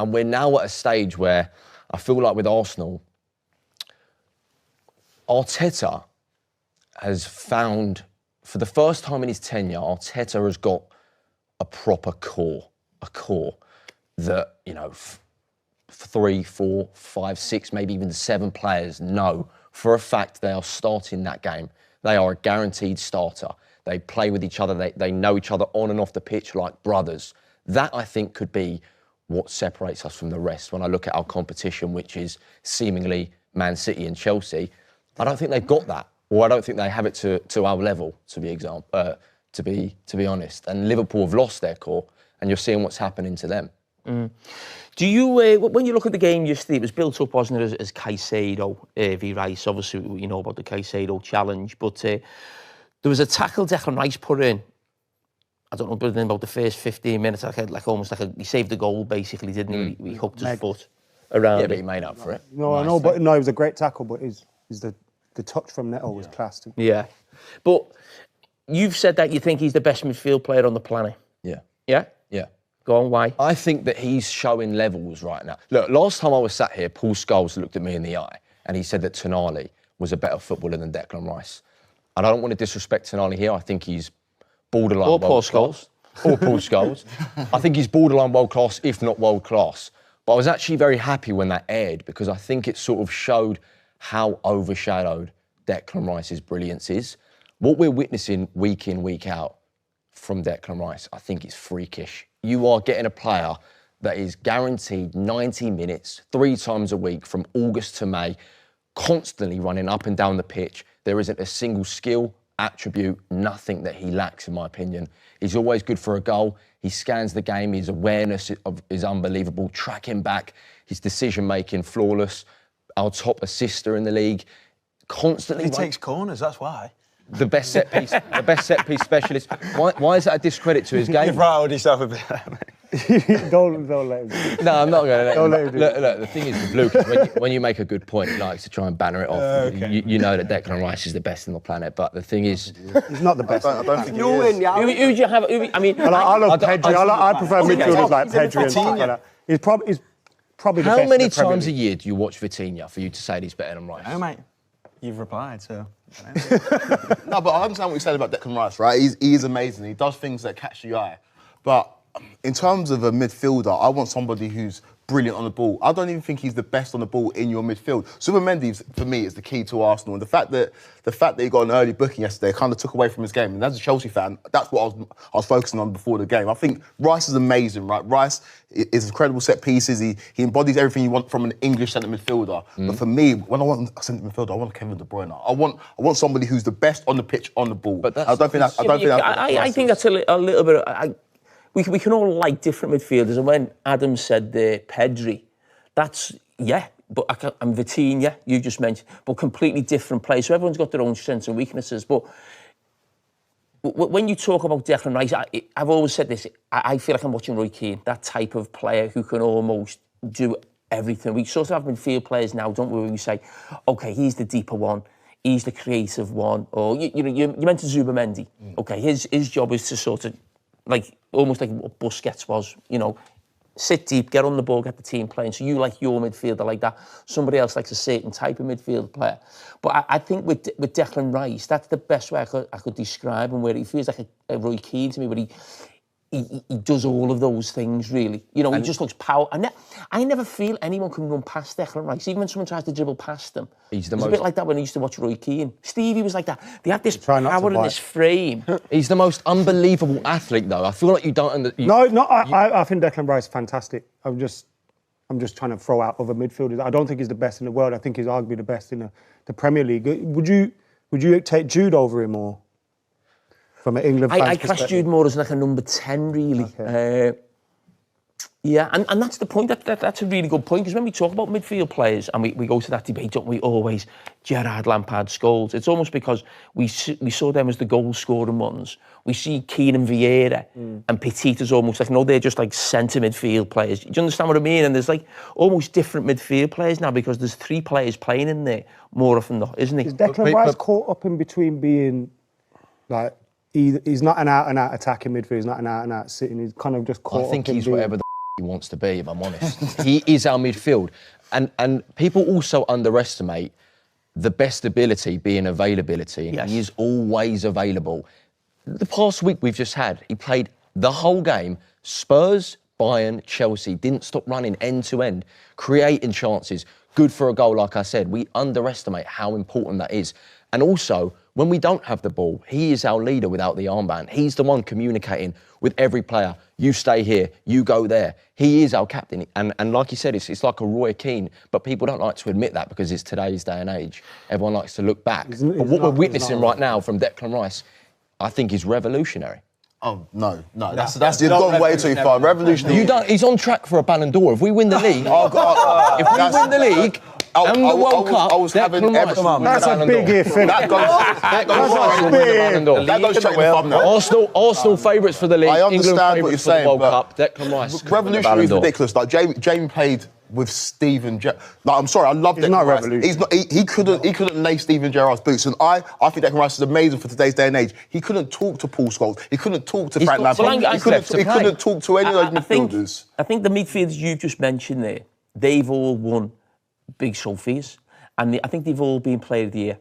And we're now at a stage where I feel like with Arsenal, Arteta has found, for the first time in his tenure, Arteta has got a proper core that, 3, 4, 5, 6, maybe even 7 players know for a fact they are starting that game. They are a guaranteed starter. They play with each other. They know each other on and off the pitch like brothers. That, I think, could be what separates us from the rest. When I look at our competition, which is seemingly Man City and Chelsea, I don't think they've got that, or I don't think they have it to our level, to be honest. And Liverpool have lost their core, and you're seeing what's happening to them. Mm. Do you, when you look at the game yesterday, it was built up, wasn't it, as Caicedo v Rice? Obviously, you know about the Caicedo challenge, but there was a tackle Declan Rice put in. I don't know, but in about the first 15 minutes, he saved the goal, basically, didn't he? He hooked his foot around it. But he made up for it. No, I know, but no, it was a great tackle, but the touch from Neto was class too. Yeah. But you've said that you think he's the best midfield player on the planet. Yeah. Yeah? Yeah. Go on, why? I think that he's showing levels right now. Look, last time I was sat here, Paul Scholes looked at me in the eye and he said that Tonali was a better footballer than Declan Rice. And I don't want to disrespect Tonali here. I think he's borderline or Paul Scholes. Or Paul Scholes. I think he's borderline world class, if not world class. But I was actually very happy when that aired because I think it sort of showed how overshadowed Declan Rice's brilliance is. What we're witnessing week in, week out from Declan Rice, I think it's freakish. You are getting a player that is guaranteed 90 minutes, 3 times a week from August to May, constantly running up and down the pitch. There isn't a single skill, attribute, nothing that he lacks, in my opinion. He's always good for a goal. He scans the game. His awareness is unbelievable. Tracking back, his decision-making, flawless. Our top assister in the league. Constantly. He takes corners, that's why. The best set piece specialist. Why is that a discredit to his game? You've riled yourself a bit, mate. Don't let him. No, I'm not going to let him. Look, the thing is with Luke, when you make a good point, he likes to try and banner it off. Okay. You know that Declan Rice is the best in the planet, but the thing is... He's not the best. I don't think he is. Who do you have? I love Pedri. I prefer midfielders like Pedri and stuff like that. He's probably the best. How many in the Premier times a League. year do you watch Vitinha for you to say that he's better than Rice? No, mate. You've replied, so... No, but I understand what you said about Declan Rice, right? He is amazing. He does things that catch the eye. But in terms of a midfielder, I want somebody who's brilliant on the ball. I don't even think he's the best on the ball in your midfield. Zubimendi, for me, is the key to Arsenal. And the fact that he got an early booking yesterday kind of took away from his game. And as a Chelsea fan, that's what I was focusing on before the game. I think Rice is amazing, right? Rice is incredible set pieces. He embodies everything you want from an English centre midfielder. But for me, when I want a centre midfielder, I want Kevin De Bruyne. I want somebody who's the best on the pitch, on the ball. But I think that's a little bit. We can all like different midfielders, and when Adam said Pedri, that's, but I'm Vitinha, you just mentioned, but completely different players. So everyone's got their own strengths and weaknesses. But when you talk about Declan Rice, I've always said this, I feel like I'm watching Roy Keane, that type of player who can almost do everything. We sort of have midfield players now, don't we, where you say, OK, he's the deeper one, he's the creative one, or, you mentioned Zubimendi. OK, his job is to sort of, almost like what Busquets was, sit deep, get on the ball, get the team playing. So you like your midfielder like that. Somebody else likes a certain type of midfield player. But I think with Declan Rice, that's the best way I could describe him, where he feels like a Roy Keane to me, but he does all of those things, really. He just looks power. I never feel anyone can run past Declan Rice, even when someone tries to dribble past them. It's a bit like that when I used to watch Roy Keane. Stevie was like that. They had this power in this frame. He's the most unbelievable athlete, though. I feel like you don't... I think Declan Rice is fantastic. I'm just trying to throw out other midfielders. I don't think he's the best in the world. I think he's arguably the best in the Premier League. Would you take Jude over him, or... From an England I class Jude more as like a number 10, really. Okay. And that's the point. That's a really good point, because when we talk about midfield players, and we go to that debate, don't we, always, Gerrard, Lampard, Scholes, it's almost because we saw them as the goal-scoring ones. We see Keane and Vieira and Petit as almost like, they're just like centre midfield players. Do you understand what I mean? And there's like almost different midfield players now, because there's 3 players playing in there more often than not, isn't he? Is Declan Rice caught up in between being like... He's not an out-and-out attacking midfielder. He's not an out-and-out sitting. He's kind of just caught up. I think he's whatever the he wants to be, if I'm honest. He is our midfield. And people also underestimate the best ability being availability. And he is always available. The past week we've just had, he played the whole game. Spurs, Bayern, Chelsea, didn't stop running end to end, creating chances. Good for a goal, like I said. We underestimate how important that is. And also, when we don't have the ball, he is our leader without the armband. He's the one communicating with every player. You stay here, you go there. He is our captain. And like you said, it's like a Roy Keane, but people don't like to admit that because it's today's day and age. Everyone likes to look back. But what we're witnessing right now from Declan Rice, I think is revolutionary. Oh, no. That's you've gone way too far. Revolutionary. He's on track for a Ballon d'Or. If we win the league, if we win the league and the World Cup, I was having Everton. That's a big if. That goes straight in the thumbnail. Arsenal favourites for the league. I understand what you're saying, World but Cup. Declan Rice. Revolutionary is ridiculous. Like Jamie played with Steven Gerrard. Like, I'm sorry, I love Declan not Rice. revolutionary. He couldn't lay Steven Gerrard's boots, and I think Declan Rice is amazing for today's day and age. He couldn't talk to Paul Scholes. He couldn't talk to Frank Lampard. He couldn't talk to any of those midfielders. I think the midfielders you've just mentioned there, they've all won big trophies, and I think they've all been Player of the Year.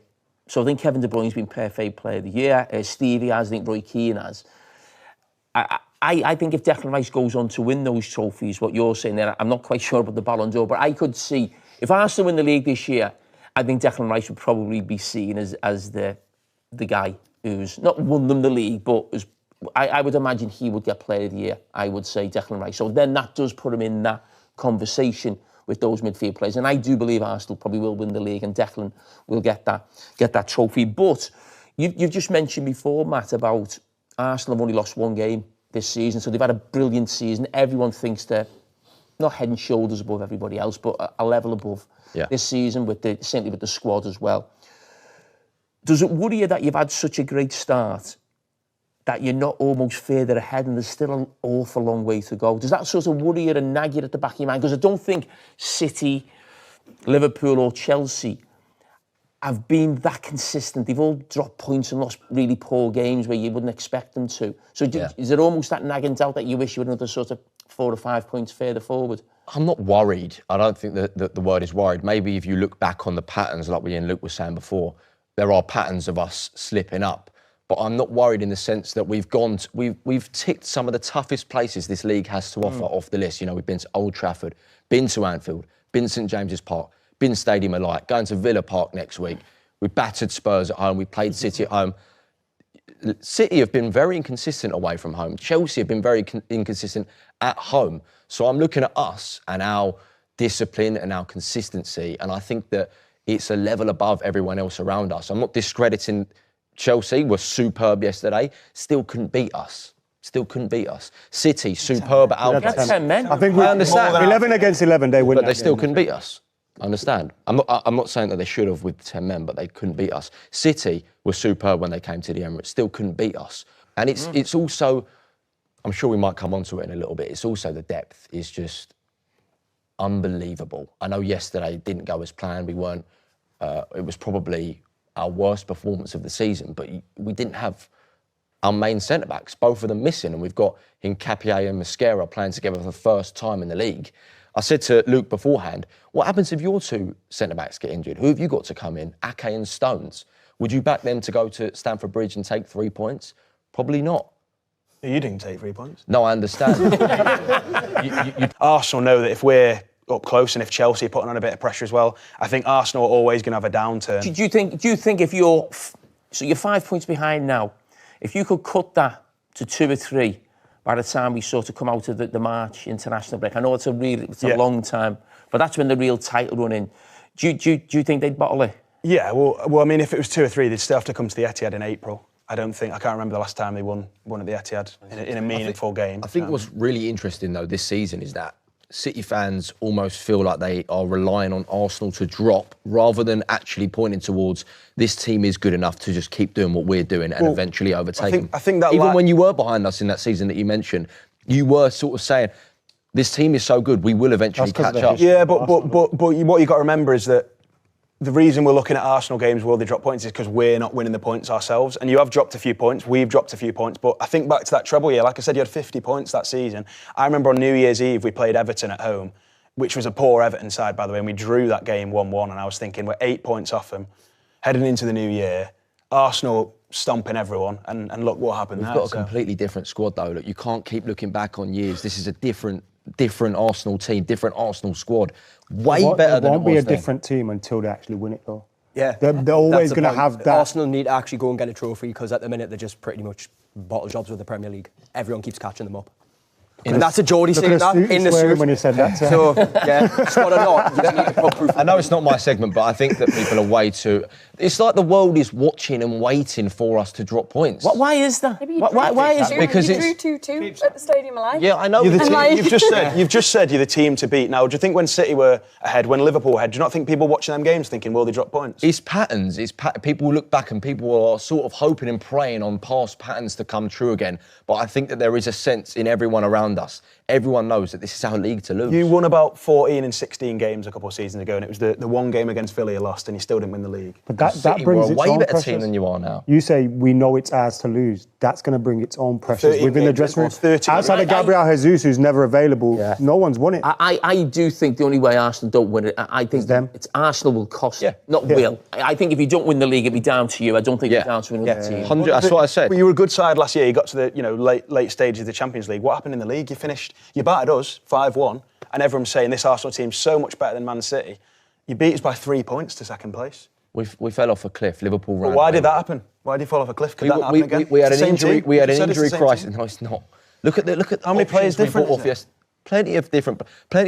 So I think Kevin De Bruyne's been perfect Player of the Year. Stevie has. I think Roy Keane has. I think if Declan Rice goes on to win those trophies, what you're saying there, I'm not quite sure about the Ballon d'Or, but I could see, if Arsenal win the league this year, I think Declan Rice would probably be seen as the guy who's not won them the league, but I would imagine he would get Player of the Year, I would say, Declan Rice. So then that does put him in that conversation with those midfield players. And I do believe Arsenal probably will win the league and Declan will get that trophy. But you've just mentioned before, Matt, about Arsenal have only lost one game this season, so they've had a brilliant season. Everyone thinks they're not head and shoulders above everybody else, but a level above this season, certainly with the squad as well. Does it worry you that you've had such a great start that you're not almost further ahead and there's still an awful long way to go? Does that sort of worry you and nag you at the back of your mind? Because I don't think City, Liverpool or Chelsea have been that consistent. They've all dropped points and lost really poor games where you wouldn't expect them to. So is there almost that nagging doubt that you wish you were another sort of 4 or 5 points further forward? I'm not worried. I don't think that the word is worried. Maybe if you look back on the patterns, like me and Luke was saying before, there are patterns of us slipping up. But I'm not worried in the sense that we've ticked some of the toughest places this league has to offer off the list. You know, we've been to Old Trafford, been to Anfield, been to St James's Park, been Stadium of Light, going to Villa Park next week. We battered Spurs at home. We played City at home. City have been very inconsistent away from home. Chelsea have been very inconsistent at home. So I'm looking at us and our discipline and our consistency, and I think that it's a level above everyone else around us. I'm not discrediting Chelsea. Were superb yesterday. Still couldn't beat us. City, superb at our place. 10 men. I think I understand. 11 against 11, they win. But they still couldn't beat us. I understand. I'm not saying that they should have with 10 men, but they couldn't beat us. City were superb when they came to the Emirates, still couldn't beat us. And it's also, I'm sure we might come on to it in a little bit, it's also the depth is just unbelievable. I know yesterday didn't go as planned. We weren't, it was probably our worst performance of the season, but we didn't have our main centre-backs, both of them missing, and we've got Nketiah and Mosquera playing together for the first time in the league. I said to Luke beforehand, what happens if your two centre-backs get injured? Who have you got to come in? Ake and Stones. Would you back them to go to Stamford Bridge and take 3 points? Probably not. You didn't take 3 points. No, I understand. Arsenal know that if we're up close and if Chelsea are putting on a bit of pressure as well, I think Arsenal are always going to have a downturn. Do you think if you're 5 points behind now, if you could cut that to 2 or 3 by the time we sort of come out of the March international break? I know it's a long time, but that's when the real title run in. Do you think they'd bottle it? Yeah, well, I mean, if it was 2 or 3, they'd still have to come to the Etihad in April. I can't remember the last time they won at the Etihad in a meaningful game. I think what's really interesting, though, this season is that City fans almost feel like they are relying on Arsenal to drop rather than actually pointing towards this team is good enough to just keep doing what we're doing and eventually overtake them. I think that even when you were behind us in that season that you mentioned, you were sort of saying, this team is so good, we will eventually catch up. Yeah, but what you got to remember is that the reason we're looking at Arsenal games where they drop points is because we're not winning the points ourselves. And you have dropped a few points, we've dropped a few points, but I think back to that treble year, like I said, you had 50 points that season. I remember on New Year's Eve, we played Everton at home, which was a poor Everton side, by the way, and we drew that game 1-1, and I was thinking, we're 8 points off them, heading into the new year, Arsenal stomping everyone, and look what happened there. We've got a completely different squad, though. Look, you can't keep looking back on years. This is a different Arsenal team, different Arsenal squad. Way better than it was. It won't be a then. different team until they actually win it, though. Yeah. They're always going to have that. Arsenal need to actually go and get a trophy because at the minute they're just pretty much bottle jobs with the Premier League. Everyone keeps catching them up. And that's a Geordie saying that in the suit. When he said that. So, yeah, squad or not, you just need to put proof. I know it's not my segment, but I think that people are way too... It's like the world is watching and waiting for us to drop points. Why is that? Why is it? Because you drew 2-2 at the Stadium of Light. Yeah, I know. You've just said you're the team to beat. Now, do you think when City were ahead, when Liverpool were ahead, do you not think people watching them games thinking, will they drop points? It's patterns. People look back and people are sort of hoping and praying on past patterns to come true again. But I think that there is a sense in everyone around us. Everyone knows that this is our league to lose. You won about 14 and 16 games a couple of seasons ago, and it was the one game against Villa you lost, and you still didn't win the league. But that City brings were a its way own better pressures. team than you are now. You say we know it's ours to lose. That's going to bring its own pressures 13 within the games, dressing room. 13. Outside of Gabriel Jesus, who's never available, no one's won it. I do think the only way Arsenal don't win it, I think them. it's Arsenal will cost, not will. I think if you don't win the league, it'll be down to you. I don't think it's down to another team. 100, that's what I said. Well, you were a good side last year. You got to the late stages of the Champions League. What happened in the league? You battered us 5-1, and everyone's saying this Arsenal team's so much better than Man City. You beat us by 3 points to second place. We fell off a cliff. Liverpool ran. But why did that happen? Why did you fall off a cliff? Could that happen again? We had It's an the same injury. team. We had You an said it's the injury same crisis. team. No, it's not. Look at How many players different is it? Yes, plenty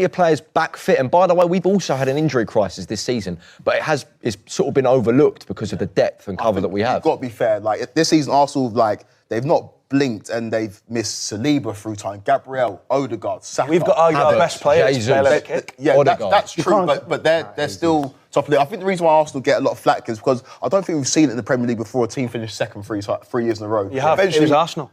of players back fit. And by the way, we've also had an injury crisis this season, but it's sort of been overlooked because of the depth and cover that we have. You've got to be fair. Like this season, Arsenal they've not blinked and they've missed Saliba through time. Gabriel, Odegaard, Saka. We've got argued our Havertz, best players. Jesus. Yeah, Odegaard. that's true, but they're still top of the league. I think the reason why Arsenal get a lot of flack is because I don't think we've seen it in the Premier League before a team finished second 3 years in a row. You have. It was Arsenal.